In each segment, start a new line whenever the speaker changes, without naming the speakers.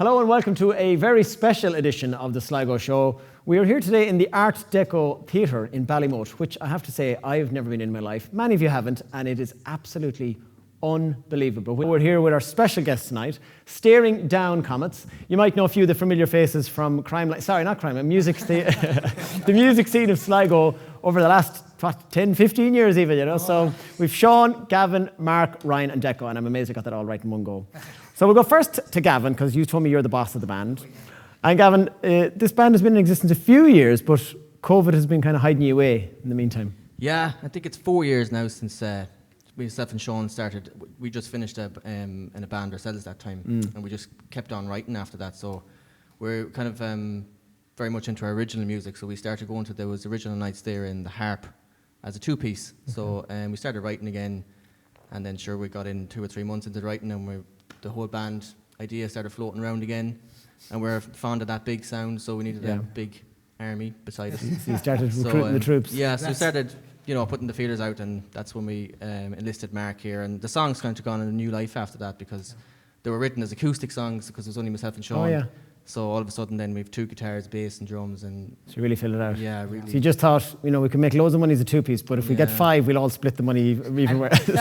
Hello and welcome to a very special edition of the Sligo Show. We are here today in the Art Deco Theatre in Ballymote, which I have to say I've never been in my life. Many of you haven't, and it is absolutely unbelievable. We're here with our special guest tonight, Staring Down Comets. You might know a few of the familiar faces from music the music scene of Sligo over the last 10, 15 years even, you know. So we've Sean, Gavin, Mark, Ryan and Deco, and I'm amazed I got that all right in one go. So we'll go first to Gavin, because you told me you're the boss of the band. And Gavin, this band has been in existence a few years, but COVID has been kind of hiding you away in the meantime.
Yeah, I think it's 4 years now since myself and Sean started. We just finished in a band ourselves that time, and we just kept on writing after that. So we're kind of very much into our original music. So we started going to those original nights there in the Harp as a two-piece. So we started writing again, and then we got in 2 or 3 months into writing, and the whole band idea started floating around again, and we're fond of that big sound, so we needed a big army beside us.
So you started recruiting the troops.
Yeah, so we started, putting the feelers out, and that's when we enlisted Mark here, and the songs kind of gone in a new life after that, because they were written as acoustic songs, because it was only myself and Sean.
Oh, yeah.
So all of a sudden then we have 2 guitars, bass and drums, and
so you really filled it out.
Yeah, really.
So you just thought, we can make loads of money as a two-piece, but if we get 5, we'll all split the money even worse.
We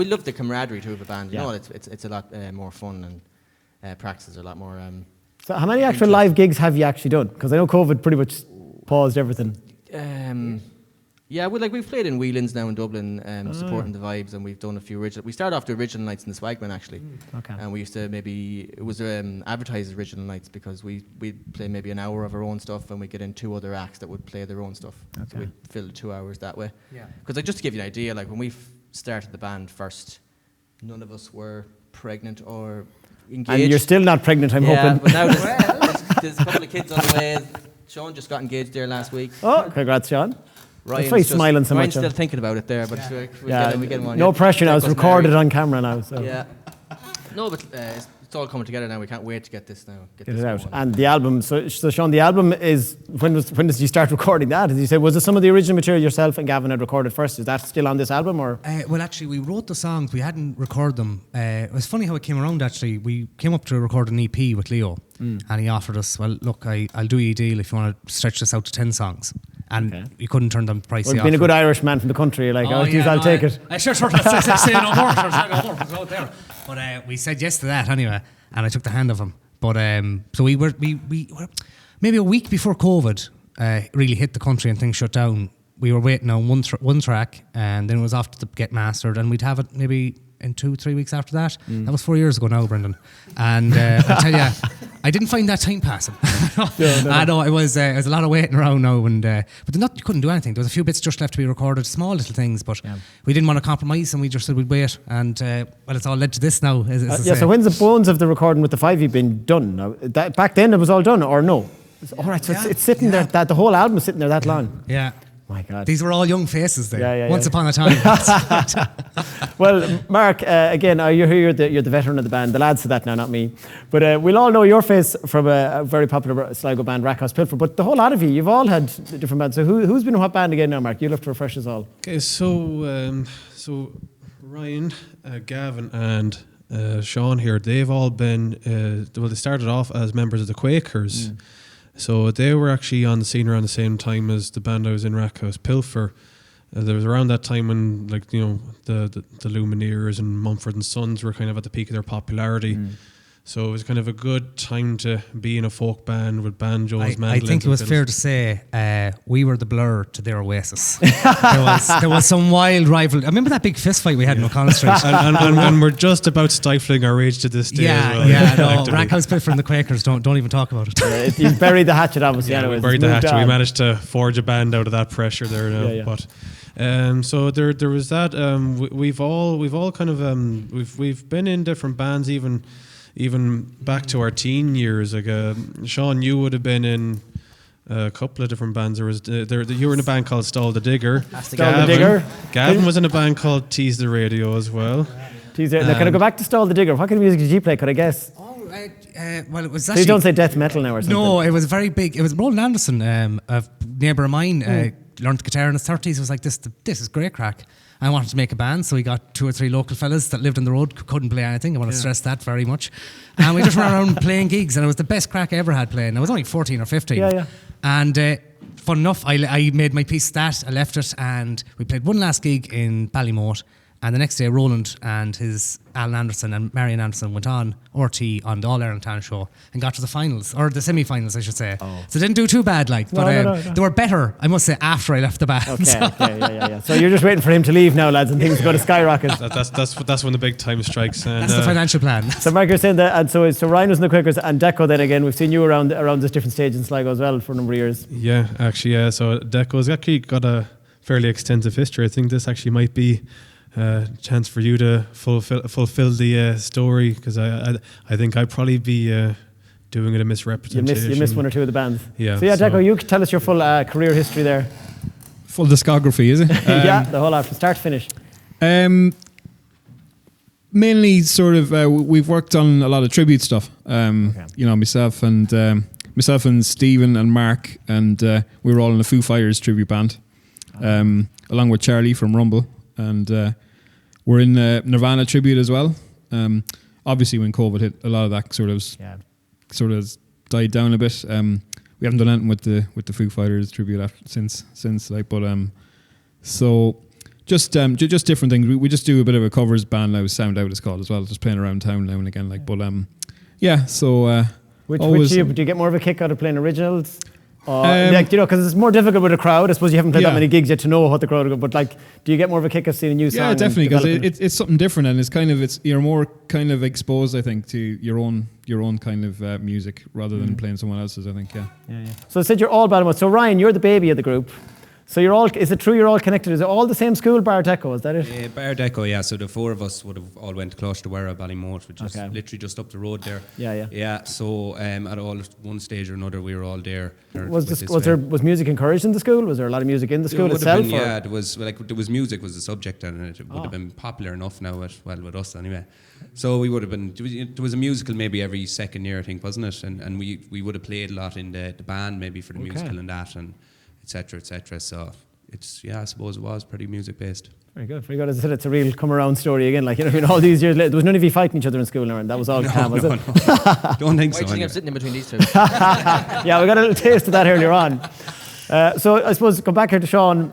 love the camaraderie too of a band. You know, it's a lot more fun, and practices are a lot more.
So how many actual live gigs have you actually done? Because I know COVID pretty much paused everything.
We've played in Whelan's now in Dublin, supporting the vibes, and we've done a few original. We started off the original nights in the Swagman actually, and we used to advertise original nights, because we'd play maybe an hour of our own stuff, and we'd get in 2 other acts that would play their own stuff. Okay. So we'd fill 2 hours that way. Yeah. Because just to give you an idea, like when we started the band first, none of us were pregnant or engaged.
And you're still not pregnant, I'm hoping.
Yeah, but now there's a couple of kids on the way. Sean just got engaged there last week.
Oh, congrats, Sean. Ryan's smiling so much.
Ryan's still thinking about it there, but we get one.
No pressure now. It's recorded on camera now. So.
Yeah. No, but it's all coming together now. We can't wait to get this now.
Get it out. And the album. So Sean, the album is when did you start recording that? As you said, was it some of the original material yourself and Gavin had recorded first? Is that still on this album, or?
Well, actually, we wrote the songs. We hadn't recorded them. It was funny how it came around. Actually, we came up to record an EP with Leo, and he offered us, well, look, I'll do you a deal if you want to stretch this out to 10 songs. And we couldn't turn them pricey.
Well, being a good Irish man from the country, you're like, I'll take it.
I sure say no more. But we said yes to that anyway, and I took the hand of him. But so we were maybe a week before COVID really hit the country and things shut down. We were waiting on one track, and then it was off to get mastered, and we'd have it maybe in 2-3 weeks after that. That was 4 years ago now, Brendan. And I tell you, I didn't find that time passing. I know it was a lot of waiting around now, and but you couldn't do anything. There was a few bits just left to be recorded, small little things, but we didn't want to compromise, and we just said we'd wait. And it's all led to this now.
So when's the bones of the recording with the 5 you've been done? Now, back then it was all done, or no? All right, so it's sitting there. The whole album is sitting there that long.
Yeah.
My God.
These were all young faces there. Once upon a time.
Well, Mark, again, you're the veteran of the band. The lads said that now, not me. But we'll all know your face from a very popular Sligo band, Rackhouse Pilfer. But the whole lot of you've all had different bands. So who's been in what band again now, Mark? You'll have to refresh us all.
Okay, so Ryan, Gavin and Sean here, they've all been, they started off as members of the Quakers. So they were actually on the scene around the same time as the band I was in, Rackhouse Pilfer. There was around that time when, the Lumineers and Mumford and Sons were kind of at the peak of their popularity. So it was kind of a good time to be in a folk band with banjos, mandolins.
I think it was fair to say we were the Blur to their Oasis. there was some wild rivalry. I remember that big fist fight we had in O'Connell Street.
and we're just about stifling our rage to this day as well.
Yeah, no, Rackhouse Pilfer and the Quakers, don't even talk about it.
You've buried the hatchet, obviously.
Yeah, we buried the hatchet. We managed to forge a band out of that pressure there now. Yeah. But so there was that. We've all kind of we've been in different bands even back to our teen years. Sean, you would have been in a couple of different bands. You were in a band called Stall the Digger. Gavin was in a band called Tease the Radio as well.
Now, can I go back to Stall the Digger? What kind of music did you play? Could I guess?
Well, it was
actually... So you don't say death metal now or something?
No, it was very big. It was Roland Anderson, a neighbour of mine, learned the guitar in his 30s. It was like, this is great crack. I wanted to make a band, so we got 2 or 3 local fellas that lived on the road, couldn't play anything. I want to stress that very much. And we just ran around playing gigs, and it was the best crack I ever had playing. I was only 14 or 15.
Yeah.
And fun enough, I made my peace stat, I left it, and we played one last gig in Ballymote. And the next day, Roland and his Alan Anderson and Marion Anderson went on RT on the All Ireland Talent Show and got to the finals, or the semi-finals, I should say. Oh. So didn't do too bad, like. But
no.
they were better, I must say, after I left the band.
Okay, yeah. So you're just waiting for him to leave now, lads, and things are going to skyrocket.
That's when the big time strikes. And,
that's the financial plan.
So Mark, you're saying that, and so Ryan was in the Quakers, and Deco then again, we've seen you around this different stage in Sligo as well for a number of years.
Yeah, actually, yeah. So Deco's actually got a fairly extensive history. I think this actually might be chance for you to fulfill the story, because I think I'd probably be doing it a misrepresentation.
You missed one or two of the bands.
Yeah.
So Deco, you could tell us your full career history there.
Full discography, is it?
Yeah, the whole lot from start to finish.
Mainly sort of we've worked on a lot of tribute stuff. You know, myself and Stephen and Mark, and we were all in a Foo Fighters tribute band, along with Charlie from Rumble, and we're in Nirvana tribute as well. Obviously, when COVID hit, a lot of that sort of died down a bit. We haven't done anything with the Foo Fighters tribute since like, but so just different things. We just do a bit of a covers band now. Sound Out it's called as well. Just playing around town now and again, like, but yeah. So
which do you get more of a kick out of playing originals? Like, you know, because it's more difficult with a crowd. I suppose you haven't played that many gigs yet to know what the crowd are going. But like, do you get more of a kick of seeing a new song?
Yeah, definitely, because it's something different, and you're more kind of exposed, I think, to your own kind of music rather than playing someone else's. I think, yeah.
So I said you're all Ballymote. So Ryan, you're the baby of the group. So is it true you're all connected? Is it all the same school, Bar Deco? Is that it?
Bar Deco, yeah. So the 4 of us would have all went to Closh to Werra, Ballymote, which is literally just up the road there. Yeah. So at one stage or another, we were all there.
Was music encouraged in the school? Was there a lot of music in the school itself?
Yeah, there was music was the subject, and it would have been popular enough now with us anyway. So we would have been. There was a musical maybe every second year, I think, wasn't it? And we would have played a lot in the band maybe for the musical and that, and etc. So it's, I suppose it was pretty music based. Very good.
As I said, it's a real come around story again. Like, you know, I mean, all these years later, there was none of you fighting each other in school, and that was all calm, was it?
Don't think so.
Why do you think I'm sitting in between these two?
Yeah, we got a little taste of that earlier on. So I suppose come back here to Sean.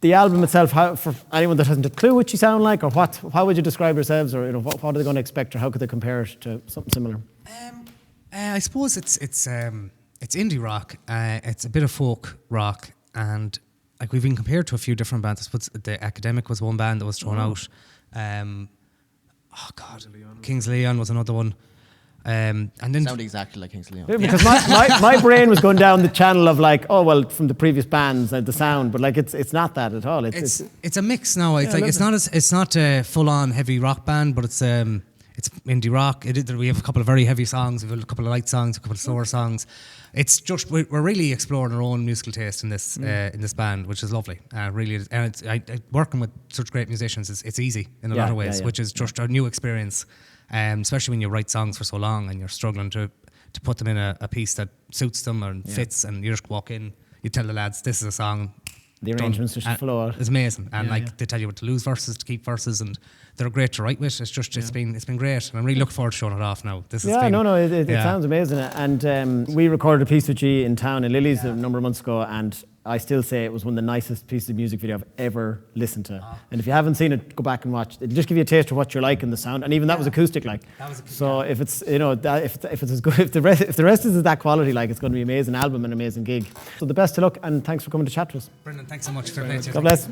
The album itself, for anyone that hasn't a clue what you sound like, or how would you describe yourselves, or, you know, what are they going to expect, or how could they compare it to something similar?
I suppose it's indie rock. It's a bit of folk rock, and like we've been compared to a few different bands. I suppose the Academic was one band that was thrown out. Kings Leon was another one. And then
sound exactly like Kings Leon.
Yeah, because my brain was going down the channel of like, from the previous bands and the sound, but like it's not that at all.
It's a mix now. It's not a full on heavy rock band, but it's indie rock. We have a couple of very heavy songs. We have a couple of light songs, a couple of slower songs. It's just we're really exploring our own musical taste in this band, which is lovely. Really, and working with such great musicians, it's easy in a lot of ways, which is just a new experience. Especially when you write songs for so long and you're struggling to put them in a piece that suits them and fits, and you just walk in, you tell the lads this is a song.
The arrangements just flow out.
It's amazing, and they tell you what to lose verses, to keep verses, and they're great to write with. It's just it's been great, and I'm really looking forward to showing it off now. It
sounds amazing, and we recorded a piece with you in town in Lily's a number of months ago, and I still say it was one of the nicest pieces of music video I've ever listened to. And if you haven't seen it, go back and watch. It'll just give you a taste of what you're like in the sound, and even that was acoustic, like. So if it's if it's as good, if the rest is that quality, like, it's going to be an amazing album and an amazing gig. So the best of luck, and thanks for coming to chat to us.
Brendan, thanks so much.
God bless.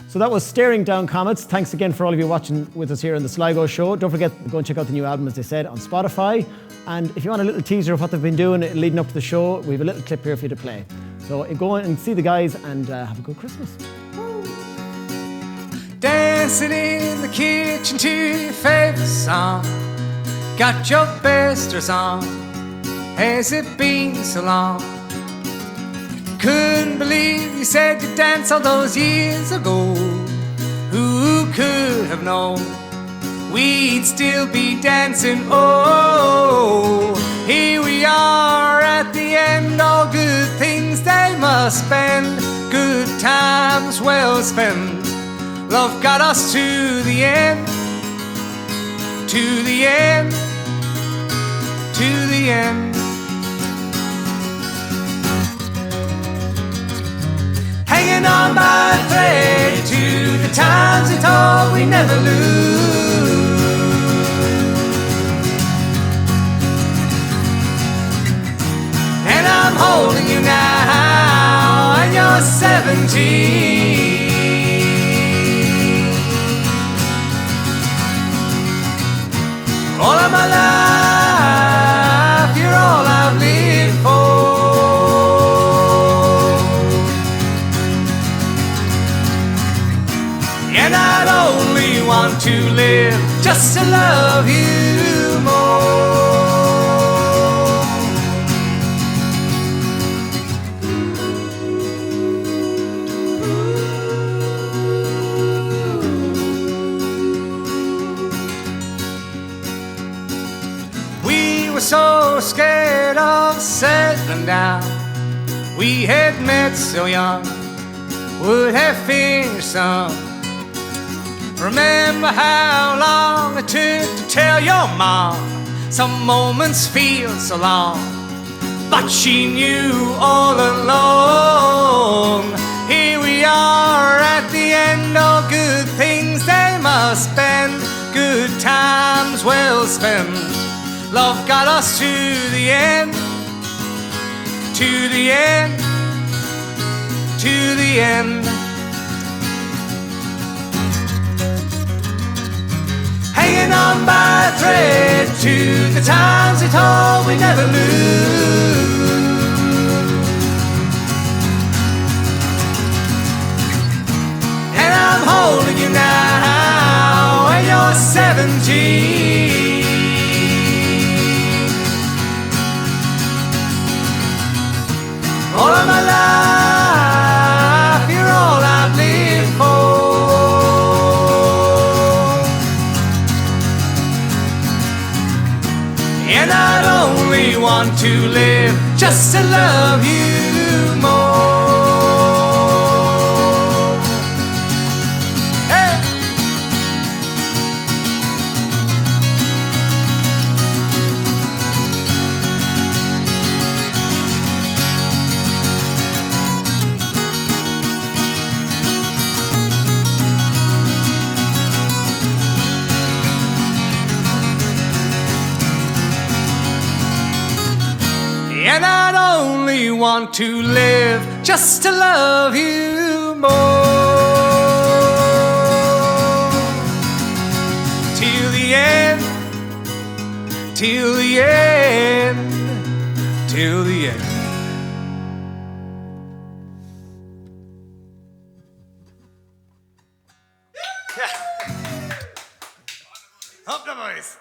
So that was Staring Down Comets. Thanks again for all of you watching with us here on the Sligo Show. Don't forget to go and check out the new album, as they said, on Spotify. And if you want a little teaser of what they've been doing leading up to the show, we have a little clip here for you to play. So go and see the guys, and have a good Christmas.
Dancing in the kitchen to your favourite song. Got your best dress on. Has it been so long? Couldn't believe you said you'd dance all those years ago. Who could have known we'd still be dancing? Oh, here we are at the end. All good things they must spend. good times well spent. Love got us to the end, to the end, to the end. Hanging on by a thread to the times we thought we never lose. And I'm holding you now, and you're 17. All of my life, you're all I've lived for. And I'd only want to live just to love you more. We were so scared of settling down. We had met so young, would have finished some. Remember how long it took to tell your mom. Some moments feel so long, but she knew all along. Here we are at the end, all good things they must spend. Good times well spent. Love got us to the end, to the end, to the end. Hanging on by a thread to the times we thought we'd never lose. And I'm holding you now, and you're 17. All of my life, you're all I've lived for. And I'd only want to live just to love you more. Hey! And I'd only want to live just to love you more. Till the end, till the end, till the end. Up the boys.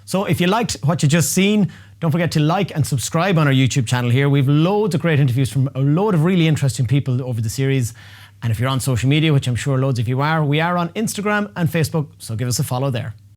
So if you liked what you just seen, don't forget to like and subscribe on our YouTube channel here. We've loads of great interviews from a load of really interesting people over the series. And if you're on social media, which I'm sure loads of you are, we are on Instagram and Facebook, so give us a follow there.